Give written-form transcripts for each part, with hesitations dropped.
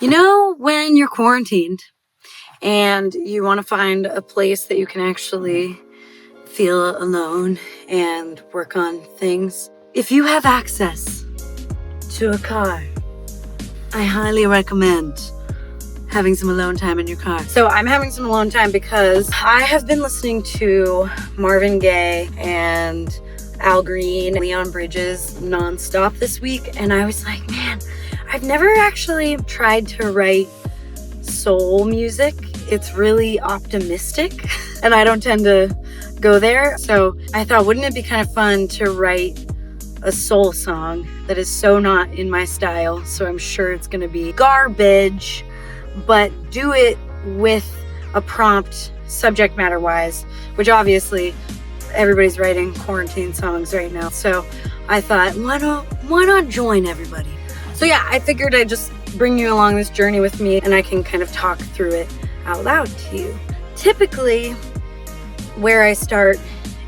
You know, when you're quarantined and you want to find a place that you can actually feel alone and work on things, if you have access to a car, I highly recommend having some alone time in your car. So I'm having some alone time because I have been listening to Marvin Gaye and Al Green, Leon Bridges nonstop this week, and I was like, man, I've never actually tried to write soul music. It's really optimistic, and I don't tend to go there. So I thought, wouldn't it be kind of fun to write a soul song that is so not in my style? So I'm sure it's going to be garbage, but do it with a prompt subject matter wise, which obviously everybody's writing quarantine songs right now. So I thought, why not join everybody? So yeah, I figured I'd just bring you along this journey with me and I can kind of talk through it out loud to you. Typically, where I start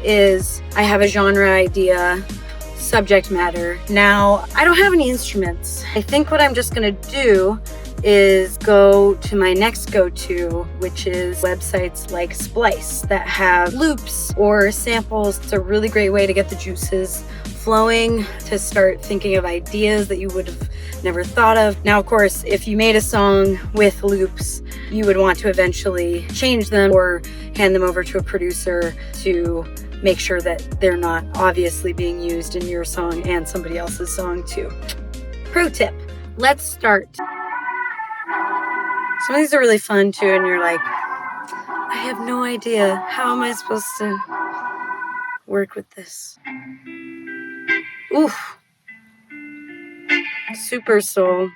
is I have a genre idea, subject matter. Now, I don't have any instruments. I think what I'm just gonna do is go to my next go-to, which is websites like Splice that have loops or samples. It's a really great way to get the juices flowing, to start thinking of ideas that you would have never thought of. Now, of course, if you made a song with loops, you would want to eventually change them or hand them over to a producer to make sure that they're not obviously being used in your song and somebody else's song too. Pro tip, let's start. Some of these are really fun too, and you're like, I have no idea. How am I supposed to work with this? Oof. Super soul.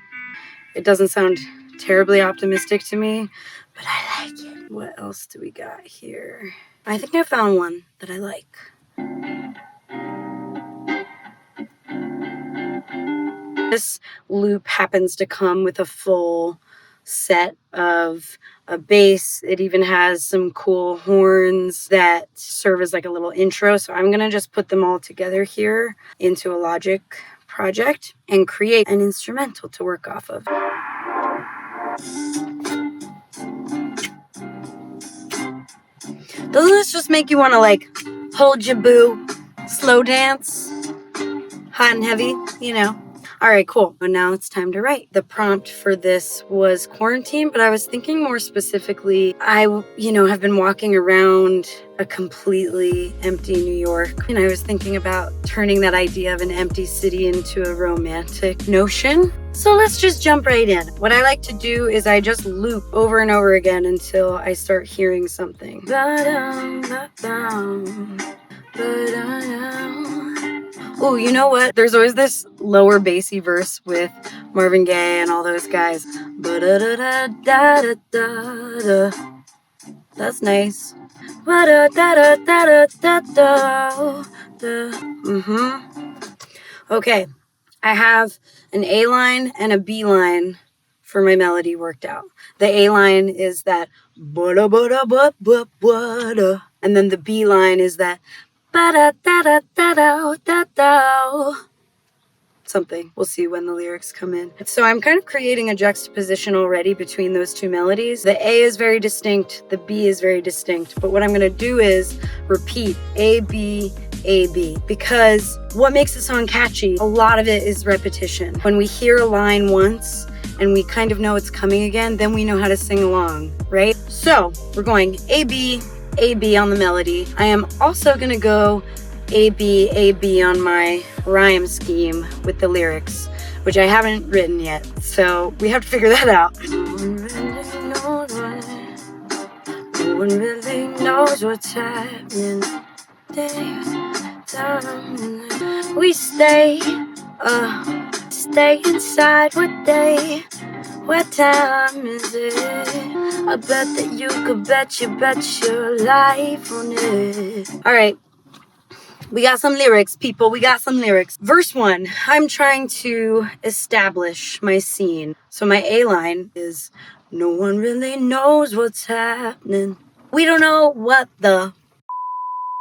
It doesn't sound terribly optimistic to me, but I like it. What else do we got here? I think I found one that I like. This loop happens to come with a full set of a bass. It even has some cool horns that serve as like a little intro. So I'm gonna just put them all together here into a Logic project and create an instrumental to work off of. Doesn't this just make you want to like hold your boo, slow dance, hot and heavy, you know? All right, cool. But now it's time to write. The prompt for this was quarantine, but I was thinking more specifically, I have been walking around a completely empty New York, and I was thinking about turning that idea of an empty city into a romantic notion. So let's just jump right in. What I like to do is I just loop over and over again until I start hearing something. Oh, you know what? There's always this lower bassy verse with Marvin Gaye and all those guys. That's nice. Okay, I have an A line and a B line for my melody worked out. The A line is that and then the B line is that something. We'll see when the lyrics come in. So I'm kind of creating a juxtaposition already between those two melodies. The A is very distinct, the B is very distinct, but what I'm gonna do is repeat A, B, A, B, because what makes a song catchy, a lot of it is repetition. When we hear a line once and we kind of know it's coming again, then we know how to sing along, right? So we're going A, B, A, B on the melody. I am also gonna go A, B on my rhyme scheme with the lyrics, which I haven't written yet, so we have to figure that out. No one really knows what's happening. We stay inside. What time is it? I bet that you could bet your life on it. All right. We got some lyrics, people. We got some lyrics. Verse 1, I'm trying to establish my scene. So my A line is, no one really knows what's happening. We don't know what the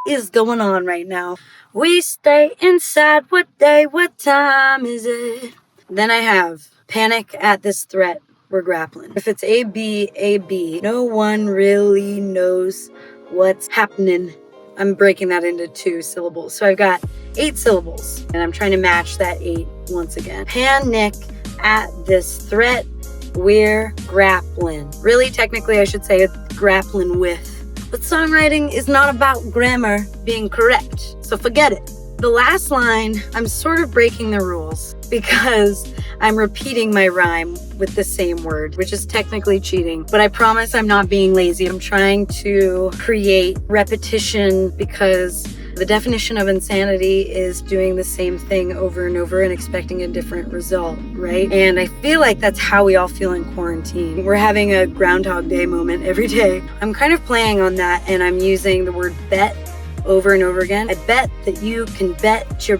is going on right now. We stay inside. What day, what time is it? Then I have panic at this threat. we're grappling. If it's A, B, A, B, no one really knows what's happening. I'm breaking that into 2 syllables. So I've got 8 syllables, and I'm trying to match that 8 once again. Panic at this threat we're grappling. Really, technically, I should say it's grappling with. But songwriting is not about grammar being correct, so forget it. The last line, I'm sort of breaking the rules because I'm repeating my rhyme with the same word, which is technically cheating. But I promise I'm not being lazy. I'm trying to create repetition because the definition of insanity is doing the same thing over and over and expecting a different result, right? And I feel like that's how we all feel in quarantine. We're having a Groundhog Day moment every day. I'm kind of playing on that, and I'm using the word bet over and over again. I bet that you can bet your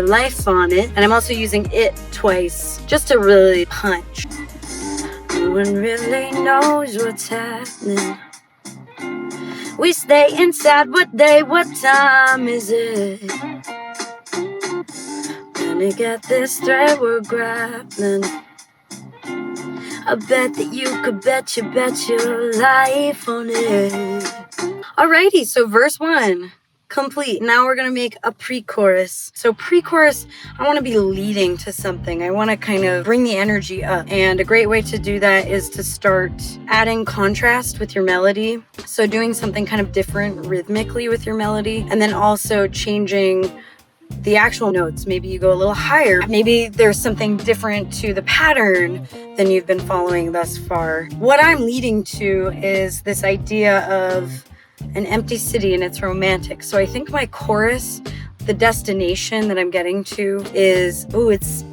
life on it. And I'm also using it twice just to really punch. No one really knows what's happening. We stay inside, what time is it? Panic at this thread we're grappling. I bet that you could bet your life on it. Alrighty, so verse 1 complete. Now we're gonna make a pre-chorus. So pre-chorus, I wanna be leading to something. I wanna kind of bring the energy up. And a great way to do that is to start adding contrast with your melody. So doing something kind of different rhythmically with your melody, and then also changing the actual notes. Maybe you go a little higher. Maybe there's something different to the pattern than you've been following thus far. What I'm leading to is this idea of an empty city, and it's romantic. So I think my chorus, the destination that I'm getting to is, it's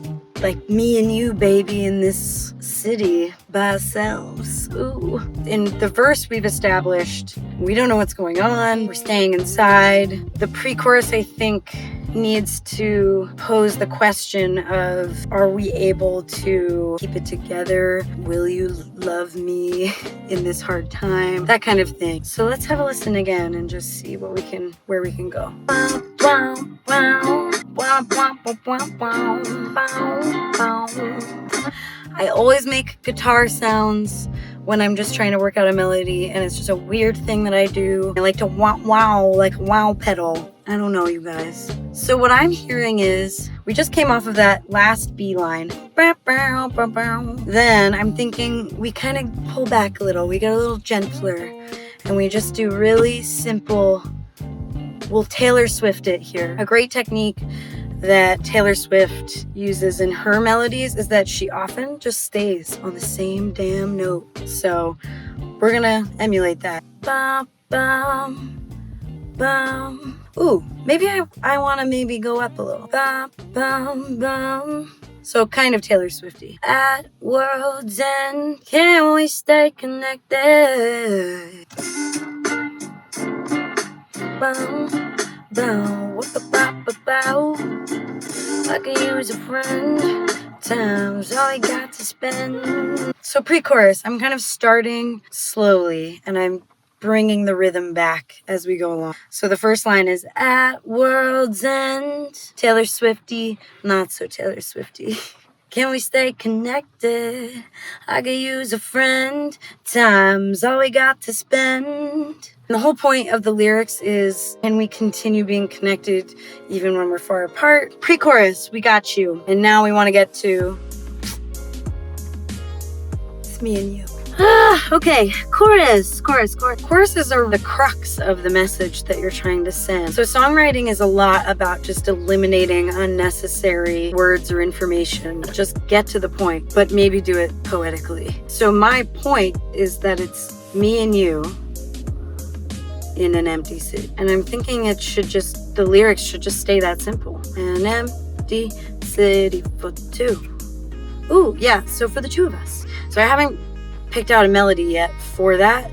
like me and you, baby, in this city by ourselves. Ooh. In the verse we've established, we don't know what's going on. We're staying inside. The pre-chorus, I think, needs to pose the question of, are we able to keep it together? Will you love me in this hard time? That kind of thing. So let's have a listen again and just see where we can go. I always make guitar sounds when I'm just trying to work out a melody, and it's just a weird thing that I do. I like to wow, like wow pedal. I don't know, you guys. So what I'm hearing is, we just came off of that last B line. Then I'm thinking we kind of pull back a little. We get a little gentler, and we just do really simple. We'll Taylor Swift it here. A great technique that Taylor Swift uses in her melodies is that she often just stays on the same damn note. So we're gonna emulate that. Bum, bum, bum. Ooh, maybe I wanna maybe go up a little. Bum, bum, bum. So kind of Taylor Swifty. At world's end, can we stay connected? Bum, bum, whoop-a-bop-a-bow. I can use a friend. Time's all I got to spend. So pre-chorus, I'm kind of starting slowly, and I'm bringing the rhythm back as we go along. So the first line is, at world's end, Taylor Swifty, not so Taylor Swifty. Can we stay connected? I could use a friend. Time's all we got to spend. And the whole point of the lyrics is, can we continue being connected even when we're far apart? Pre-chorus, we got you. And now we want to get to, it's me and you. Okay, chorus. Choruses are the crux of the message that you're trying to send. So songwriting is a lot about just eliminating unnecessary words or information. Just get to the point, but maybe do it poetically. So my point is that it's me and you in an empty city. And I'm thinking the lyrics should just stay that simple. An empty city for two. Ooh, yeah, so for the two of us. So I haven't picked out a melody yet for that,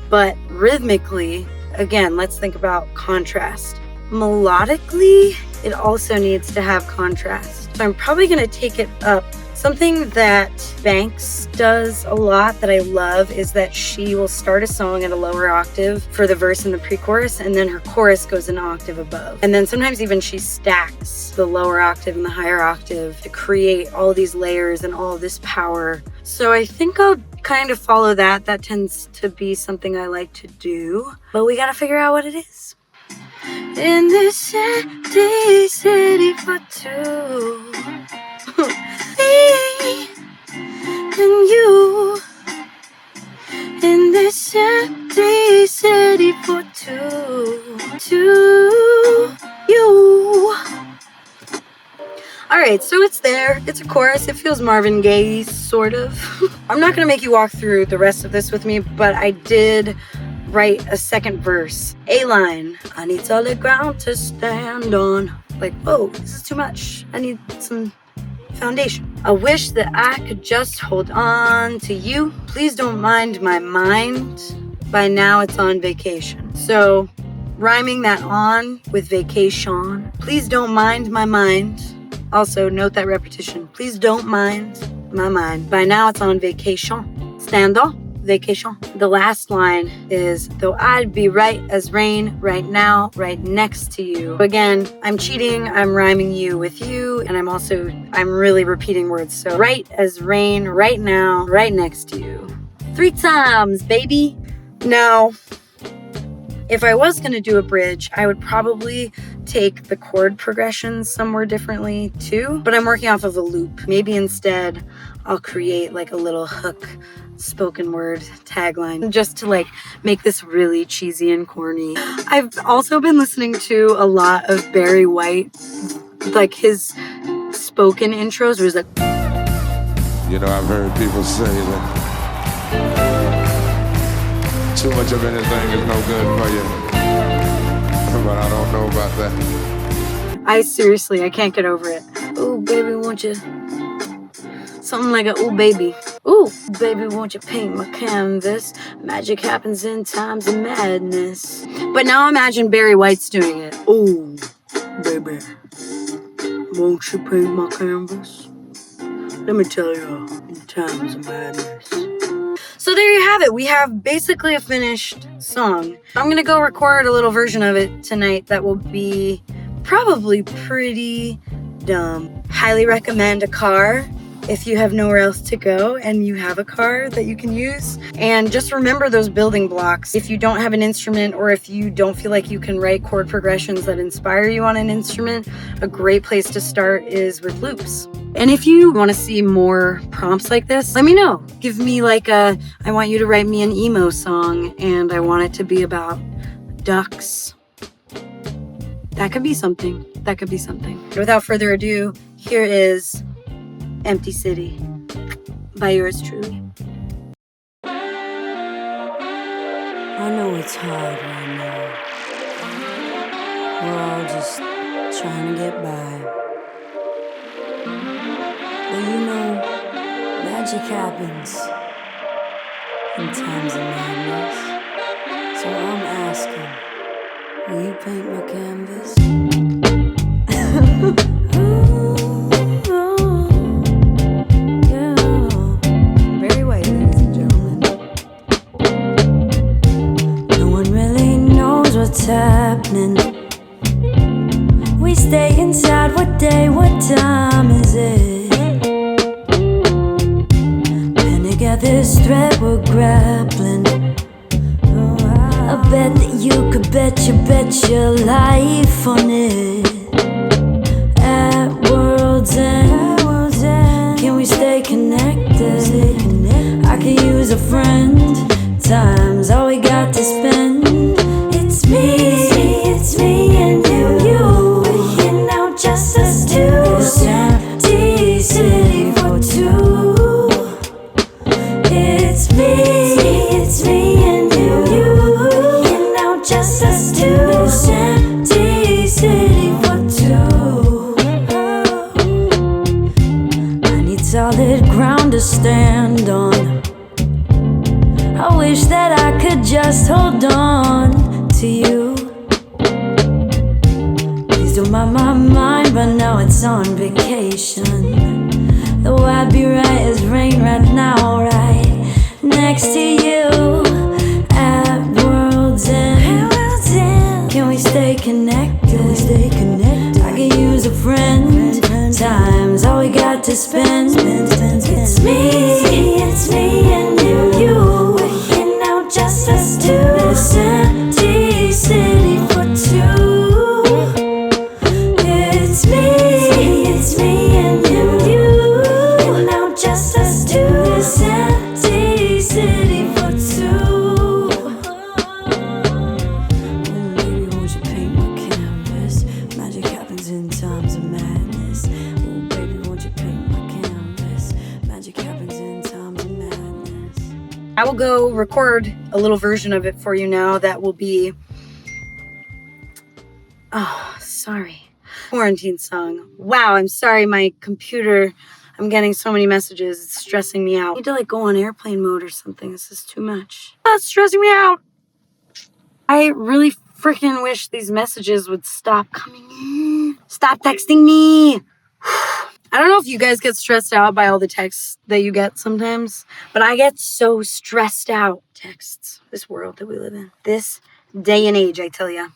but rhythmically, again, let's think about contrast. Melodically, it also needs to have contrast. So I'm probably gonna take it up. Something that Banks does a lot that I love is that she will start a song at a lower octave for the verse and the pre-chorus, and then her chorus goes an octave above. And then sometimes even she stacks the lower octave and the higher octave to create all these layers and all this power. So I think I'll kind of follow that. That tends to be something I like to do. But we gotta figure out what it is. In this empty city for two, me and you. In this empty city for two, you. Alright, so it's there. It's a chorus. It feels Marvin Gaye, sort of. I'm not gonna make you walk through the rest of this with me, but I did write a second verse. A line. I need solid ground to stand on. Like, whoa, this is too much. I need some foundation. I wish that I could just hold on to you. Please don't mind my mind. By now it's on vacation. So, rhyming that on with vacation. Please don't mind my mind. Also, note that repetition. Please don't mind my mind. By now it's on vacation. Stand on. Vacation. The last line is, though I'd be right as rain right now, right next to you. Again, I'm cheating, I'm rhyming you with you, and I'm really repeating words. So right as rain right now, right next to you. 3 times, baby. Now, if I was gonna do a bridge, I would probably take the chord progressions somewhere differently too, but I'm working off of a loop. Maybe instead I'll create like a little hook spoken word tagline just to like make this really cheesy and corny. I've also been listening to a lot of Barry White, like his spoken intros where he's like, you know, I've heard people say that too much of anything is no good for you. But I don't know about that. I can't get over it. Ooh, baby, won't you? Something like a ooh, baby. Ooh, baby, won't you paint my canvas? Magic happens in times of madness. But now imagine Barry White's doing it. Ooh, baby, won't you paint my canvas? Let me tell you, in times of madness. So there you have it. We have basically a finished song. I'm gonna go record a little version of it tonight that will be probably pretty dumb. Highly recommend a car if you have nowhere else to go and you have a car that you can use. And just remember those building blocks. If you don't have an instrument, or if you don't feel like you can write chord progressions that inspire you on an instrument, a great place to start is with loops. And if you want to see more prompts like this, let me know. Give me like I want you to write me an emo song and I want it to be about ducks. That could be something. That could be something. Without further ado, here is Empty City by yours truly. I know it's hard right now. We're all just trying to get by. But you know, magic happens in times of madness. So I'm asking, will you paint my canvas? Very white, ladies and gentlemen. No one really knows what's happening. We stay inside, what day, what time is it? Panic at this thread we're grappling. I bet that you could bet your life on it. At world's end, can we stay connected? I could use a friend. Time's all we got to spend. It's me and you. We're here now, just us two. This empty city for two. It's me and you. We're here now, just us two. This empty city for two. I need solid ground to stand on. I wish that I could just hold on to you. Please don't mind my mind, but now it's on vacation. Though I'd be right as rain right now, right next to you. At world's end, can we stay connected? I could use a friend. Time's all we got to spend. It's me I will go record a little version of it for you now that will be, oh, sorry, quarantine song. Wow, I'm sorry, my computer, I'm getting so many messages, it's stressing me out. I need to like go on airplane mode or something. This is too much. That's stressing me out. I really freaking wish these messages would stop coming in. Stop texting me. I don't know if you guys get stressed out by all the texts that you get sometimes, but I get so stressed out. Texts. This world that we live in. This day and age, I tell ya.